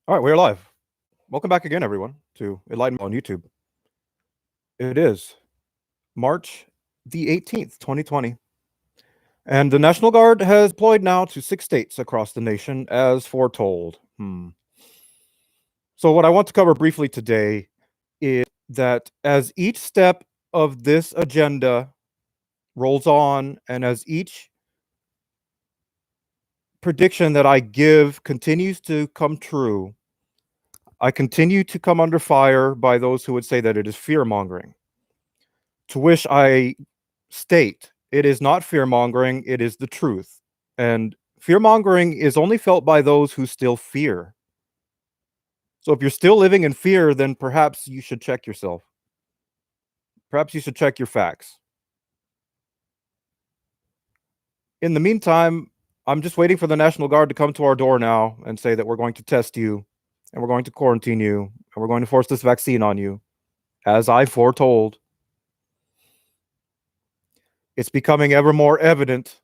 All right, we're live. Welcome back again, everyone, to Enlightenment on YouTube. It is March the 18th, 2020, and the National Guard has deployed now to 6 states across the nation as foretold. So what I want to cover briefly today is that as each step of this agenda rolls on, and as each prediction that I give continues to come true, I continue to come under fire by those who would say that it is fear-mongering. To which I state, it is not fear-mongering, it is the truth. And fear-mongering is only felt by those who still fear. So if you're still living in fear, then perhaps you should check yourself. Perhaps you should check your facts. In the meantime, I'm just waiting for the National Guard to come to our door now and say that we're going to test you, and we're going to quarantine you, and we're going to force this vaccine on you, as I foretold. It's becoming ever more evident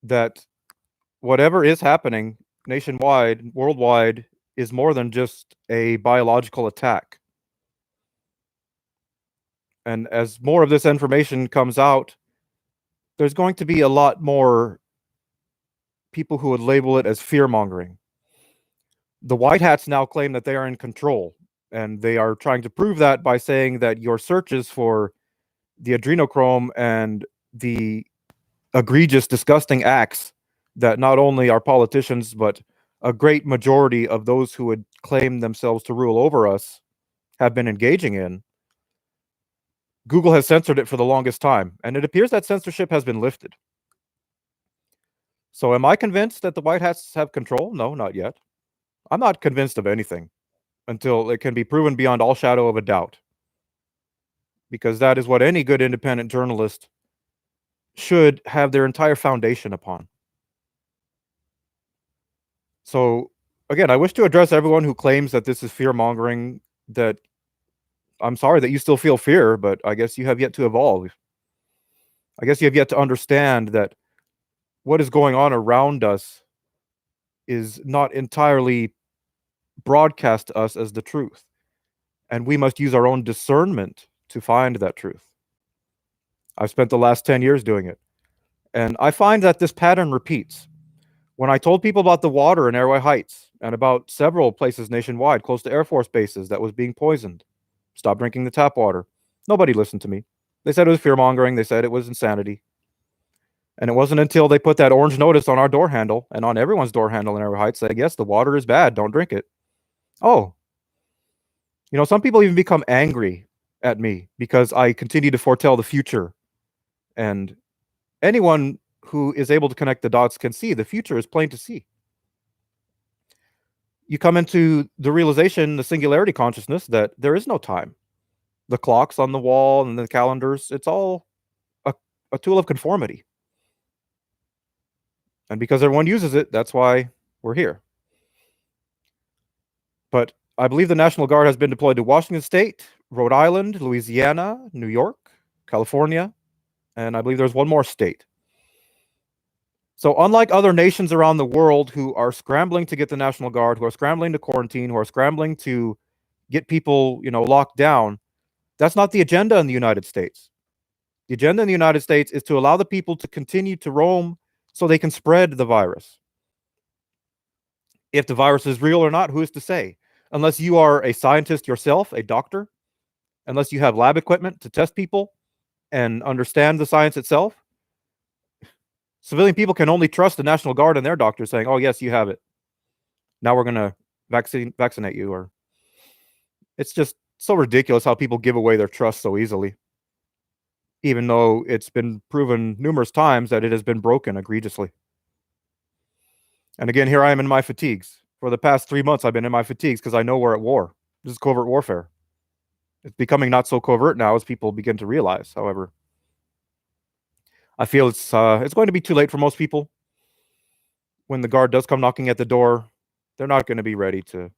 that whatever is happening nationwide, worldwide, is more than just a biological attack. And as more of this information comes out, there's going to be a lot more people who would label it as fear-mongering. The White Hats now claim that they are in control, and they are trying to prove that by saying that your searches for the adrenochrome and the egregious, disgusting acts that not only our politicians, but a great majority of those who would claim themselves to rule over us have been engaging in, Google has censored it for the longest time, and it appears that censorship has been lifted. So am I convinced that the White Hats have control? No, not yet. I'm not convinced of anything until it can be proven beyond all shadow of a doubt, because that is what any good independent journalist should have their entire foundation upon. So, again, I wish to address everyone who claims that this is fear-mongering, that I'm sorry that you still feel fear, but I guess you have yet to evolve. I guess you have yet to understand that what is going on around us is not entirely broadcast to us as the truth, and we must use our own discernment to find that truth. I've spent the last 10 years doing it, and I find that this pattern repeats. When I told people about the water in Airway Heights and about several places nationwide close to Air Force bases that was being poisoned, stop drinking the tap water, nobody listened to me. They said it was fear-mongering, they said it was insanity. And it wasn't until they put that orange notice on our door handle and on everyone's door handle in Airway Heights saying, yes, the water is bad, don't drink it. Oh, some people even become angry at me because I continue to foretell the future. And anyone who is able to connect the dots can see the future is plain to see. You come into the realization, the singularity consciousness, that there is no time. The clocks on the wall and the calendars, it's all a tool of conformity. And because everyone uses it, that's why we're here. But I believe the National Guard has been deployed to Washington State, Rhode Island, Louisiana, New York, California, and I believe there's one more state. So unlike other nations around the world who are scrambling to get the National Guard, who are scrambling to quarantine, who are scrambling to get people, locked down, that's not the agenda in the United States. The agenda in the United States is to allow the people to continue to roam so they can spread the virus. If the virus is real or not, who is to say? Unless you are a scientist yourself, a doctor, unless you have lab equipment to test people and understand the science itself, civilian people can only trust the National Guard and their doctors saying, oh, yes, you have it. Now we're going to vaccinate you. Or it's just so ridiculous how people give away their trust so easily, even though it's been proven numerous times that it has been broken egregiously. And again, here I am in my fatigues. For the past 3 months, I've been in my fatigues because I know we're at war. This is covert warfare. It's becoming not so covert now as people begin to realize, however. I feel it's going to be too late for most people. When the Guard does come knocking at the door, they're not going to be ready to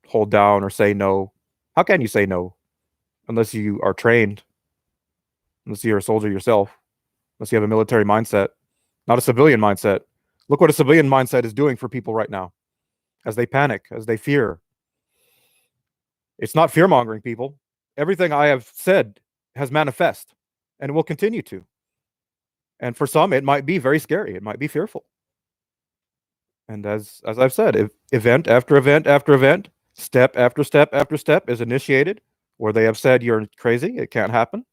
hold down or say no. How can you say no? Unless you are trained. Unless you're a soldier yourself. Unless you have a military mindset. Not a civilian mindset. Look what a civilian mindset is doing for people right now. as they panic, as they fear. It's not fear-mongering, people. Everything I have said has manifest and will continue to. And for some, it might be very scary. It might be fearful. And as I've said, if event after event after event, step after step after step is initiated, where they have said you're crazy, it can't happen.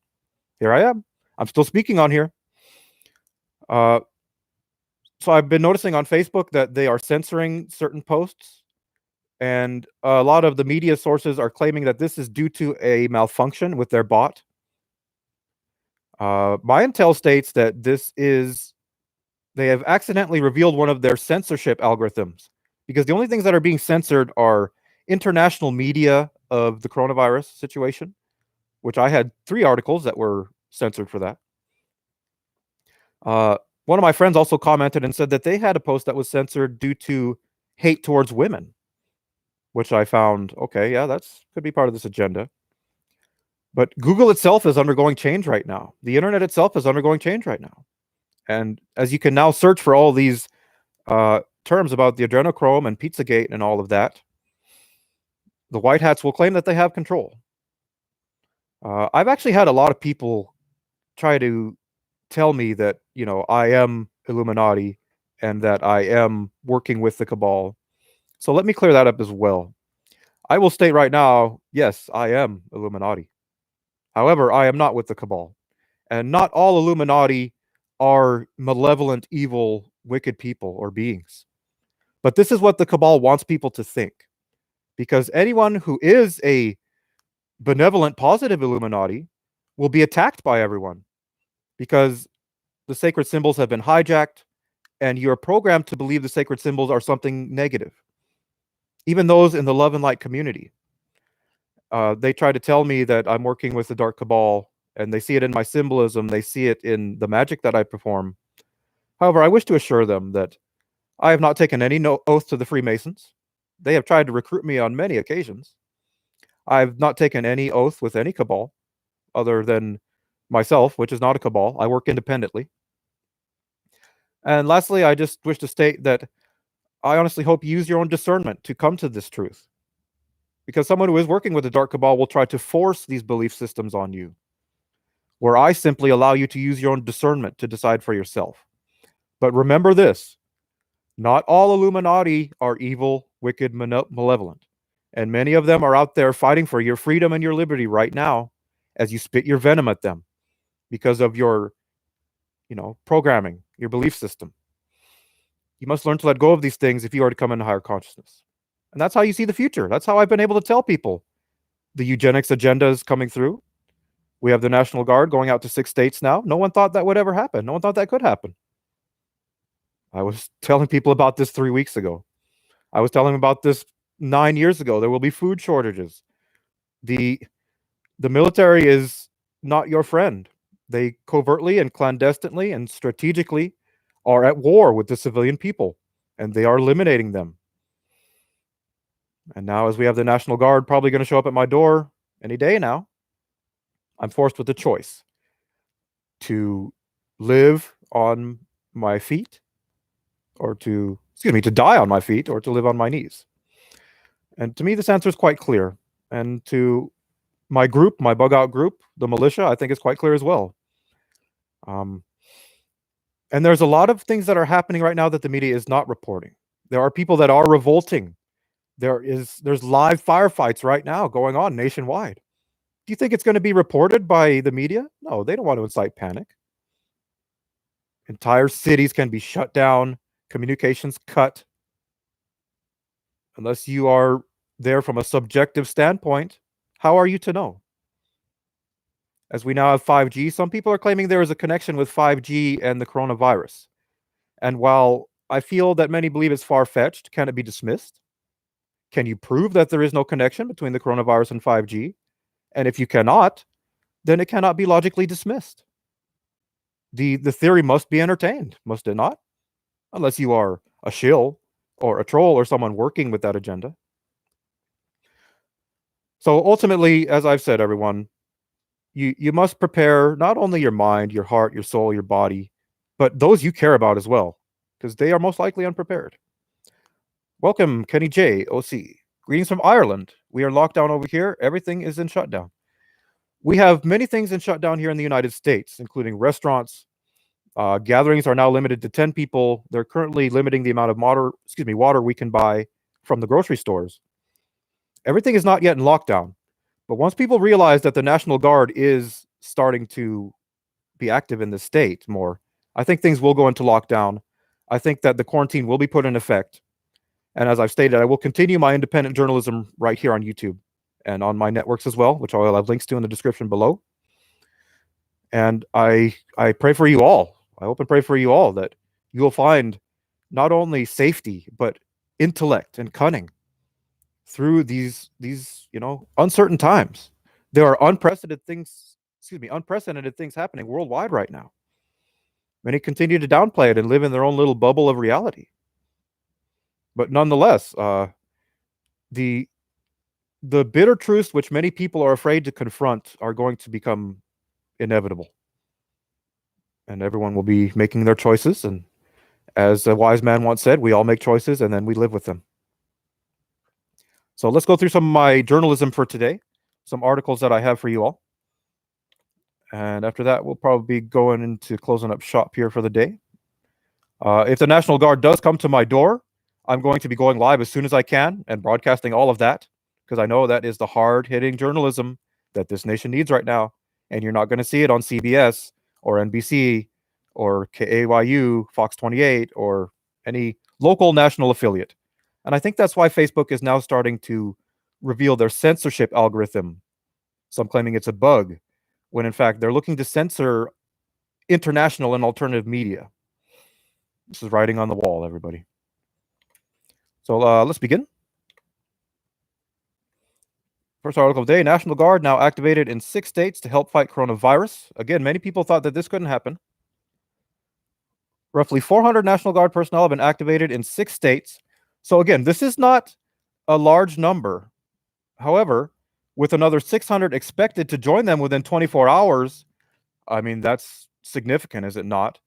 Here I am. I'm still speaking on here. Uh, so I've been noticing on Facebook that they are censoring certain posts, and a lot of the media sources are claiming that this is due to a malfunction with their bot. My intel states that they have accidentally revealed one of their censorship algorithms, because the only things that are being censored are international media of the coronavirus situation, which I had 3 articles that were censored for that. One of my friends also commented and said that they had a post that was censored due to hate towards women, which I found, okay, yeah, that's could be part of this agenda. But Google itself is undergoing change right now. The internet itself is undergoing change right now. And as you can now search for all these terms about the adrenochrome and Pizzagate and all of that, the white hats will claim that they have control. I've actually had a lot of people try to tell me that, you know, I am Illuminati and that I am working with the cabal. So let me clear that up as well. I will state right now, yes, I am Illuminati. However, I am not with the cabal. And not all Illuminati are malevolent, evil, wicked people or beings. But this is what the cabal wants people to think. Because anyone who is a benevolent, positive Illuminati will be attacked by everyone. Because the sacred symbols have been hijacked, and you're programmed to believe the sacred symbols are something negative. Even those in the love and light community. They try to tell me that I'm working with the dark cabal, and they see it in my symbolism, they see it in the magic that I perform. However, I wish to assure them that I have not taken any oath to the Freemasons. They have tried to recruit me on many occasions. I've not taken any oath with any cabal other than myself, which is not a cabal. I work independently. And lastly, I just wish to state that I honestly hope you use your own discernment to come to this truth. Because someone who is working with the dark cabal will try to force these belief systems on you, where I simply allow you to use your own discernment to decide for yourself. But remember this, not all Illuminati are evil, wicked, malevolent. And many of them are out there fighting for your freedom and your liberty right now as you spit your venom at them because of your, programming, your belief system. You must learn to let go of these things if you are to come into higher consciousness. And that's how you see the future. That's how I've been able to tell people the eugenics agenda is coming through. We have the National Guard going out to 6 states now. No one thought that would ever happen. No one thought that could happen. I was telling people about this 3 weeks ago. I was telling them about this 9 years ago. There will be food shortages. The military is not your friend. They covertly and clandestinely and strategically are at war with the civilian people, and they are eliminating them. And now, as we have the National Guard probably going to show up at my door any day now, I'm forced with a choice to live on my feet or to die on my feet or to live on my knees. And to me, this answer is quite clear. And to my group, my bug out group, the militia, I think it's quite clear as well. And there's a lot of things that are happening right now that the media is not reporting. There are people that are revolting. There's live firefights right now going on nationwide. Do you think it's going to be reported by the media? No, they don't want to incite panic. Entire cities can be shut down, communications cut. Unless you are there from a subjective standpoint, how are you to know? As we now have 5G, some people are claiming there is a connection with 5G and the coronavirus. And while I feel that many believe it's far-fetched, can it be dismissed? Can you prove that there is no connection between the coronavirus and 5G? And if you cannot, then it cannot be logically dismissed. The theory must be entertained, must it not? Unless you are a shill or a troll or someone working with that agenda. So ultimately, as I've said, everyone, you must prepare not only your mind, your heart, your soul, your body, but those you care about as well, because they are most likely unprepared. Welcome, Kenny J, OC. Greetings from Ireland. We are locked down over here. Everything is in shutdown. We have many things in shutdown here in the United States, including restaurants. Gatherings are now limited to 10 people. They're currently limiting the amount of water we can buy from the grocery stores. Everything is not yet in lockdown. But once people realize that the National Guard is starting to be active in the state more, I think things will go into lockdown. I think that the quarantine will be put in effect. And as I've stated, I will continue my independent journalism right here on YouTube and on my networks as well, which I'll have links to in the description below. And I pray for you all. I hope and pray for you all that you will find not only safety, but intellect and cunning through these uncertain times. There are unprecedented things happening worldwide right now. Many continue to downplay it and live in their own little bubble of reality. But nonetheless, the bitter truths which many people are afraid to confront are going to become inevitable. And everyone will be making their choices. And as a wise man once said, we all make choices and then we live with them. So let's go through some of my journalism for today, some articles that I have for you all. And after that, we'll probably be going into closing up shop here for the day. If the National Guard does come to my door, I'm going to be going live as soon as I can and broadcasting all of that, because I know that is the hard-hitting journalism that this nation needs right now. And you're not going to see it on CBS or NBC or KAYU, Fox 28, or any local national affiliate. And I think that's why Facebook is now starting to reveal their censorship algorithm. Some claiming it's a bug, when in fact they're looking to censor international and alternative media. This is writing on the wall, everybody. So let's begin. First article of the day, National Guard now activated in 6 states to help fight coronavirus. Again, many people thought that this couldn't happen. Roughly 400 National Guard personnel have been activated in 6 states. So again, this is not a large number. However, with another 600 expected to join them within 24 hours, I mean, that's significant, is it not?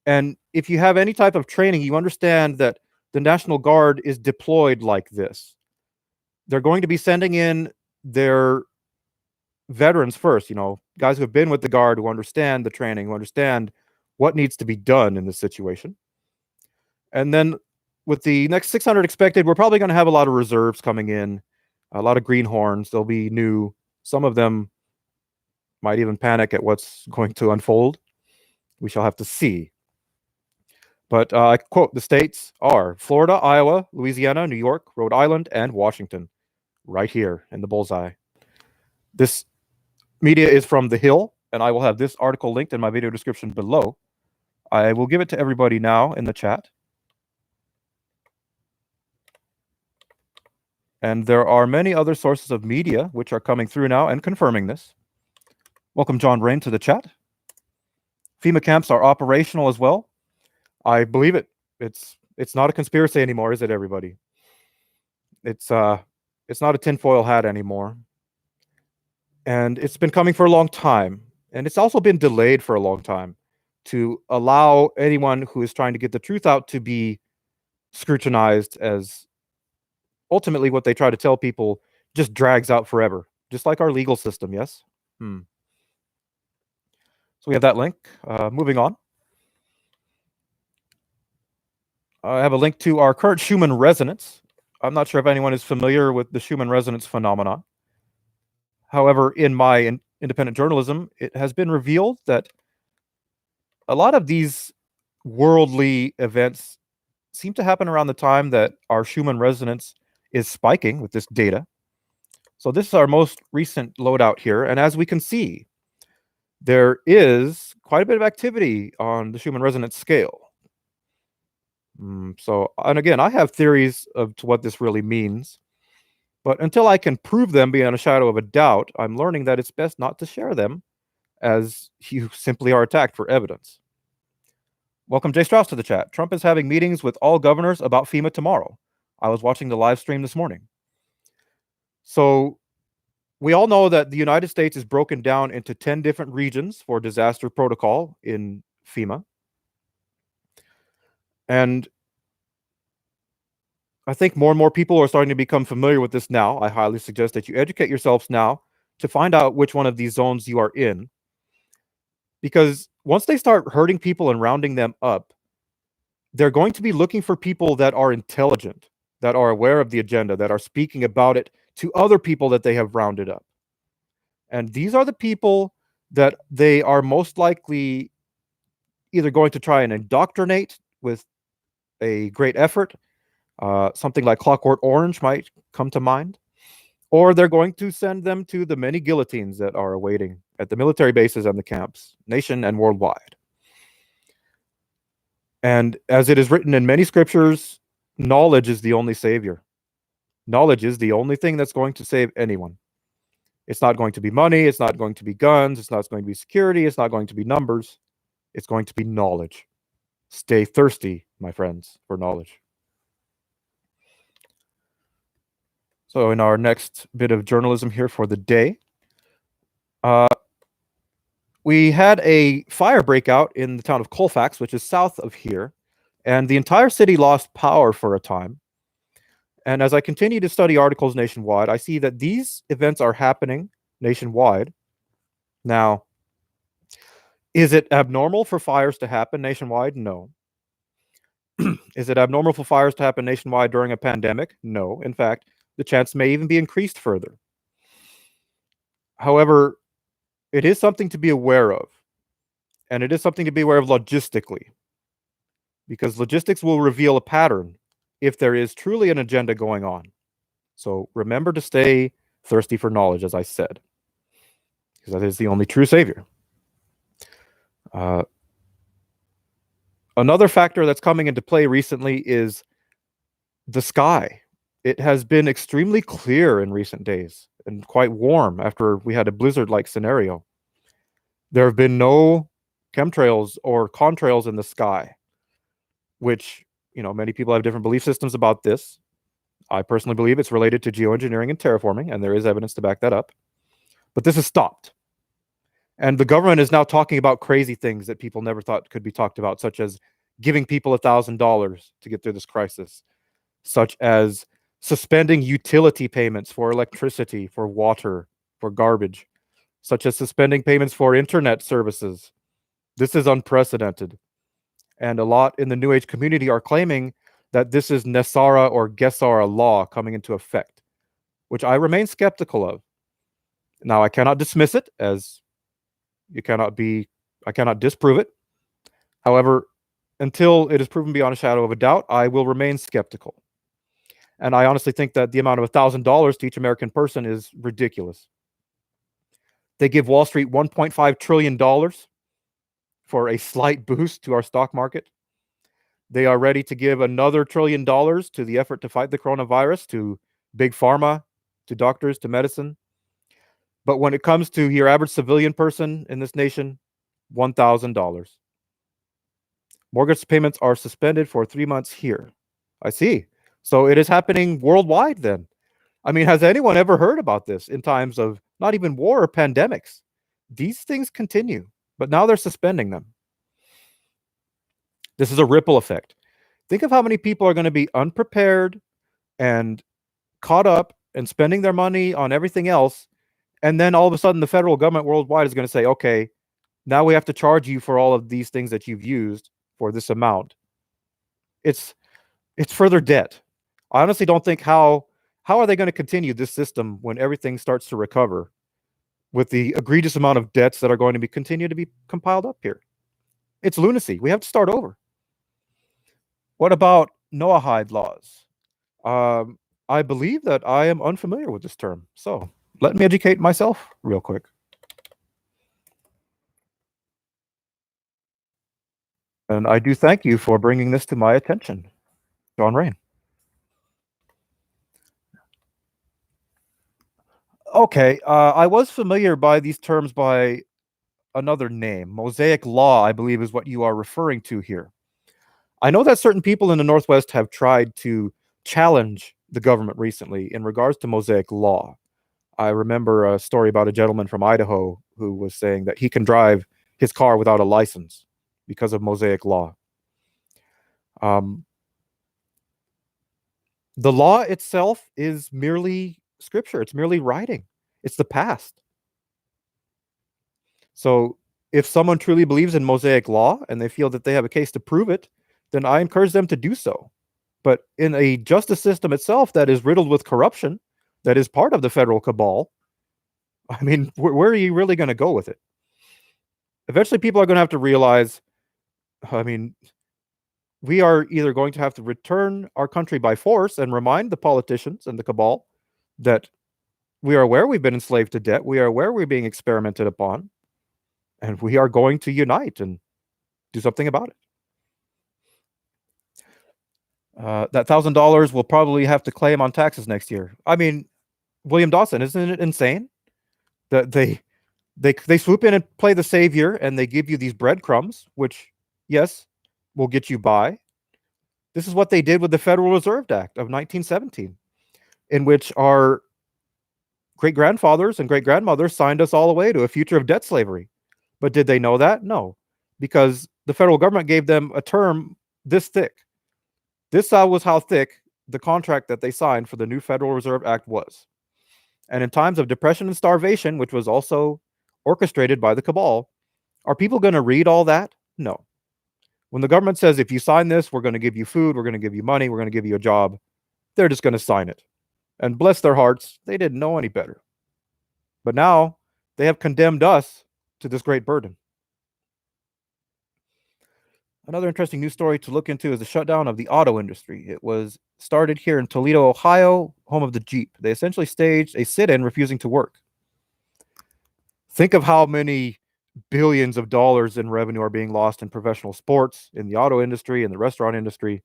And if you have any type of training, you understand that the National Guard is deployed like this. They're going to be sending in their veterans first, guys who have been with the Guard, who understand the training, who understand what needs to be done in this situation. And then with the next 600 expected, we're probably going to have a lot of reserves coming in, a lot of greenhorns. They'll be new. Some of them might even panic at what's going to unfold. We shall have to see. But I quote, the states are Florida, Iowa, Louisiana, New York, Rhode Island, and Washington, right here in the bullseye. This media is from The Hill, and I will have this article linked in my video description below. I will give it to everybody now in the chat. And there are many other sources of media which are coming through now and confirming this. Welcome, John Rain, to the chat. FEMA camps are operational as well. I believe it. It's not a conspiracy anymore, is it, everybody? It's not a tinfoil hat anymore. And it's been coming for a long time. And it's also been delayed for a long time to allow anyone who is trying to get the truth out to be scrutinized, as ultimately what they try to tell people just drags out forever, just like our legal system, yes? So we have that link. Moving on. I have a link to our current Schumann resonance. I'm not sure if anyone is familiar with the Schumann resonance phenomenon. However, in my independent journalism, it has been revealed that a lot of these worldly events seem to happen around the time that our Schumann resonance is spiking with this data. So this is our most recent loadout here. And as we can see, there is quite a bit of activity on the Schumann resonance scale. So, and again, I have theories of to what this really means. But until I can prove them beyond a shadow of a doubt, I'm learning that it's best not to share them, as you simply are attacked for evidence. Welcome, Jay Strauss, to the chat. Trump is having meetings with all governors about FEMA tomorrow. I was watching the live stream this morning. So we all know that the United States is broken down into 10 different regions for disaster protocol in FEMA. And I think more and more people are starting to become familiar with this now. I highly suggest that you educate yourselves now to find out which one of these zones you are in. Because once they start hurting people and rounding them up, they're going to be looking for people that are intelligent, that are aware of the agenda, that are speaking about it to other people that they have rounded up. And these are the people that they are most likely either going to try and indoctrinate with a great effort. Something like Clockwork Orange might come to mind. Or they're going to send them to the many guillotines that are awaiting at the military bases and the camps, nation and worldwide. And as it is written in many scriptures, knowledge is the only savior. Knowledge is the only thing that's going to save anyone. It's not going to be money. It's not going to be guns. It's not going to be security. It's not going to be numbers. It's going to be knowledge. Stay thirsty, my friends, for knowledge. So in our next bit of journalism here for the day, we had a fire breakout in the town of Colfax, which is south of here, and the entire city lost power for a time. And as I continue to study articles nationwide, I see that these events are happening nationwide. Now, is it abnormal for fires to happen nationwide? No. Is it abnormal for fires to happen nationwide during a pandemic? No. In fact, the chance may even be increased further. However, it is something to be aware of, and it is something to be aware of logistically, because logistics will reveal a pattern if there is truly an agenda going on. So remember to stay thirsty for knowledge, as I said, because that is the only true savior. Another factor that's coming into play recently is the sky. It has been extremely clear in recent days and quite warm after we had a blizzard-like scenario. There have been no chemtrails or contrails in the sky, which, many people have different belief systems about this. I personally believe it's related to geoengineering and terraforming, and there is evidence to back that up. But this has stopped. And the government is now talking about crazy things that people never thought could be talked about, such as giving people $1,000 to get through this crisis, such as suspending utility payments for electricity, for water, for garbage, such as suspending payments for internet services. This is unprecedented. And a lot in the New Age community are claiming that this is Nessara or Gesara law coming into effect, which I remain skeptical of. Now, I cannot dismiss it, as I cannot disprove it. However, until it is proven beyond a shadow of a doubt, I will remain skeptical. And I honestly think that the amount of $1,000 to each American person is ridiculous. They give Wall Street $1.5 trillion for a slight boost to our stock market. They are ready to give another $1 trillion to the effort to fight the coronavirus, to big pharma, to doctors, to medicine. But when it comes to your average civilian person in this nation, $1,000. Mortgage payments are suspended for 3 months here. I see. So it is happening worldwide then. I mean, has anyone ever heard about this in times of not even war or pandemics? These things continue, but now they're suspending them. This is a ripple effect. Think of how many people are going to be unprepared and caught up and spending their money on everything else. And then all of a sudden, the federal government worldwide is going to say, okay, now we have to charge you for all of these things that you've used for this amount. It's further debt. I honestly don't think how are they going to continue this system when everything starts to recover with the egregious amount of debts that are going to be continue to be compiled up here. It's lunacy. We have to start over. What about Noahide laws? I believe that I am unfamiliar with this term, so let me educate myself real quick. And I do thank you for bringing this to my attention, John Rain. Okay, I was familiar by these terms by another name. Mosaic law, I believe, is what you are referring to here. I know that certain people in the Northwest have tried to challenge the government recently in regards to Mosaic law. I remember a story about a gentleman from Idaho who was saying that he can drive his car without a license because of Mosaic law. The law itself is merely scripture. It's merely writing. It's the past. So if someone truly believes in Mosaic law and they feel that they have a case to prove it, then I encourage them to do so. But in a justice system itself that is riddled with corruption, that is part of the federal cabal, I mean, where are you really going to go with it? Eventually, people are going to have to realize, I mean, we are either going to have to return our country by force and remind the politicians and the cabal that we are aware we've been enslaved to debt, we are aware we're being experimented upon, and we are going to unite and do something about it. That $1,000 we'll probably have to claim on taxes next year. I mean, William Dawson, isn't it insane that they swoop in and play the savior and they give you these breadcrumbs, which, yes, will get you by. This is what they did with the Federal Reserve Act of 1917, in which our great grandfathers and great grandmothers signed us all away to a future of debt slavery. But did they know that? No, because the federal government gave them a term this thick. This was how thick the contract that they signed for the new Federal Reserve Act was. And in times of depression and starvation, which was also orchestrated by the cabal, are people going to read all that? No. When the government says, if you sign this, we're going to give you food, we're going to give you money, we're going to give you a job, they're just going to sign it. And bless their hearts, they didn't know any better. But now they have condemned us to this great burden. Another interesting news story to look into is the shutdown of the auto industry. It was started here in Toledo, Ohio, home of the Jeep. They essentially staged a sit-in refusing to work. Think of how many billions of dollars in revenue are being lost in professional sports, in the auto industry, in the restaurant industry.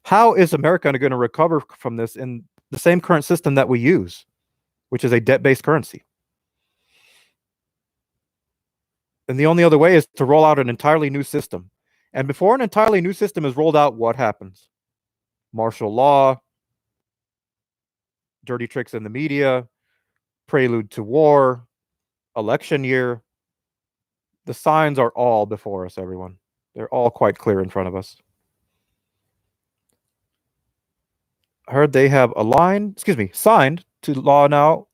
How is America going to recover from this in the same current system that we use, which is a debt-based currency? And the only other way is to roll out an entirely new system. And before an entirely new system is rolled out, what happens? Martial law, dirty tricks in the media, prelude to war, election year. The signs are all before us, everyone. They're all quite clear in front of us. I heard they have signed to law now.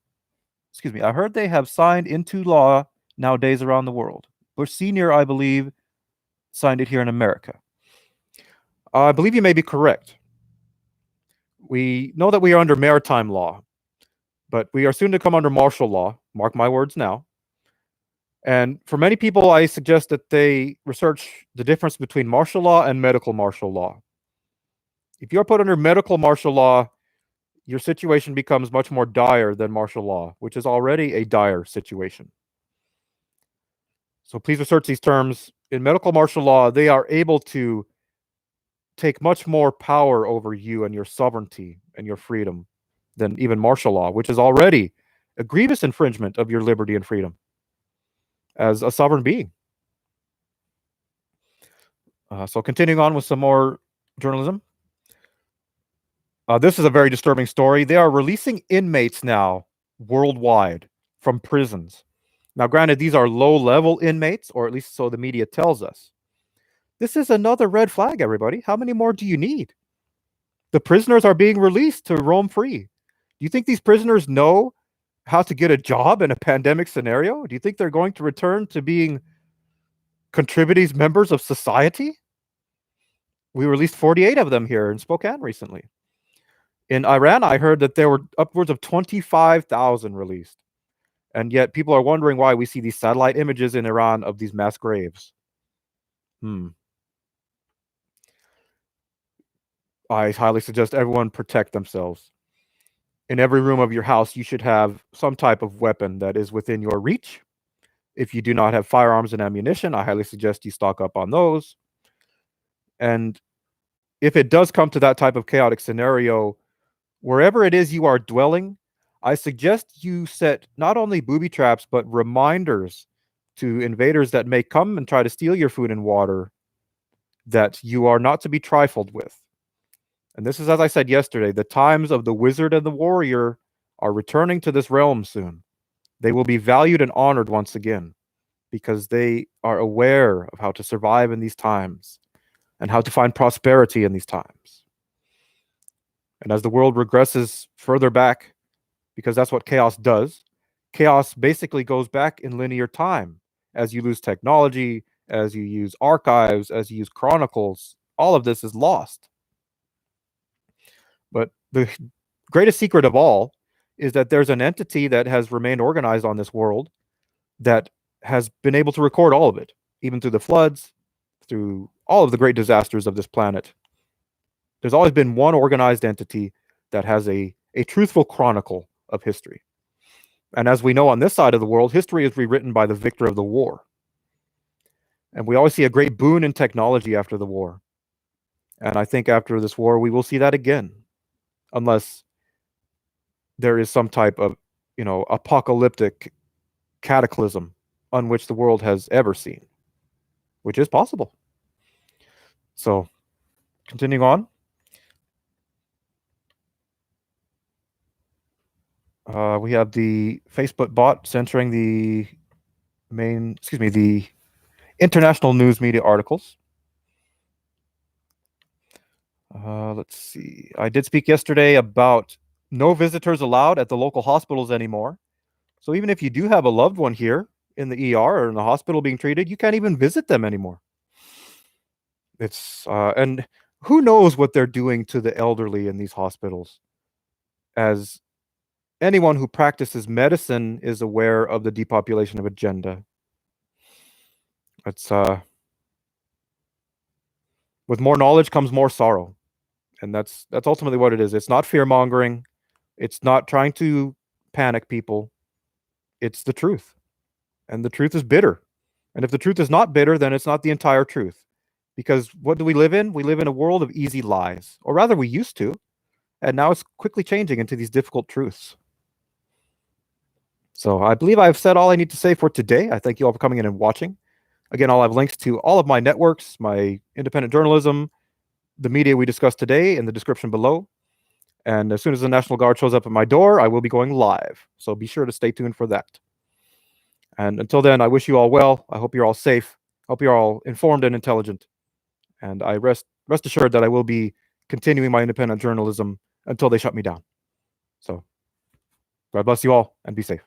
I heard they have signed into law nowadays around the world. Bush Sr., I believe, signed it here in America. I believe you may be correct. We know that we are under maritime law, but we are soon to come under martial law. Mark my words now. And for many people, I suggest that they research the difference between martial law and medical martial law. If you're put under medical martial law, your situation becomes much more dire than martial law, which is already a dire situation. So please research these terms. In medical martial law, they are able to take much more power over you and your sovereignty and your freedom than even martial law, which is already a grievous infringement of your liberty and freedom as a sovereign being. So continuing on with some more journalism. This is a very disturbing story. They are releasing inmates now worldwide from prisons. Now, granted, these are low-level inmates, or at least so the media tells us. This is another red flag, everybody. How many more do you need? The prisoners are being released to roam free. Do you think these prisoners know how to get a job in a pandemic scenario? Do you think they're going to return to being contributing members of society? We released 48 of them here in Spokane recently. In Iran, I heard that there were upwards of 25,000 released. And yet people are wondering why we see these satellite images in Iran of these mass graves. I highly suggest everyone protect themselves. In every room of your house, you should have some type of weapon that is within your reach. If you do not have firearms and ammunition, I highly suggest you stock up on those. And if it does come to that type of chaotic scenario, wherever it is you are dwelling, I suggest you set not only booby traps, but reminders to invaders that may come and try to steal your food and water that you are not to be trifled with. And this is, as I said yesterday, the times of the wizard and the warrior are returning to this realm soon. They will be valued and honored once again because they are aware of how to survive in these times and how to find prosperity in these times. And as the world regresses further back, because that's what chaos does, chaos basically goes back in linear time. As you lose technology, as you use archives, as you use chronicles, all of this is lost. But the greatest secret of all is that there's an entity that has remained organized on this world that has been able to record all of it, even through the floods, through all of the great disasters of this planet. There's always been one organized entity that has a truthful chronicle of history. And as we know on this side of the world, history is rewritten by the victor of the war. And we always see a great boon in technology after the war. And I think after this war, we will see that again, unless there is some type of, apocalyptic cataclysm on which the world has ever seen, which is possible. So, continuing on, we have the Facebook bot censoring the the international news media articles. Let's see. I did speak yesterday about no visitors allowed at the local hospitals anymore. So even if you do have a loved one here in the ER or in the hospital being treated, you can't even visit them anymore. And who knows what they're doing to the elderly in these hospitals? As anyone who practices medicine is aware of the depopulation of agenda. It's with more knowledge comes more sorrow. And that's ultimately what it is. It's not fear mongering. It's not trying to panic people. It's the truth. And the truth is bitter. And if the truth is not bitter, then it's not the entire truth. Because what do we live in? We live in a world of easy lies, or rather we used to, and now it's quickly changing into these difficult truths. So I believe I've said all I need to say for today. I thank you all for coming in and watching. Again, I'll have links to all of my networks, my independent journalism, the media we discussed today in the description below. And as soon as the National Guard shows up at my door, I will be going live. So be sure to stay tuned for that. And until then, I wish you all well. I hope you're all safe. I hope you're all informed and intelligent. And I rest assured that I will be continuing my independent journalism until they shut me down. So God bless you all and be safe.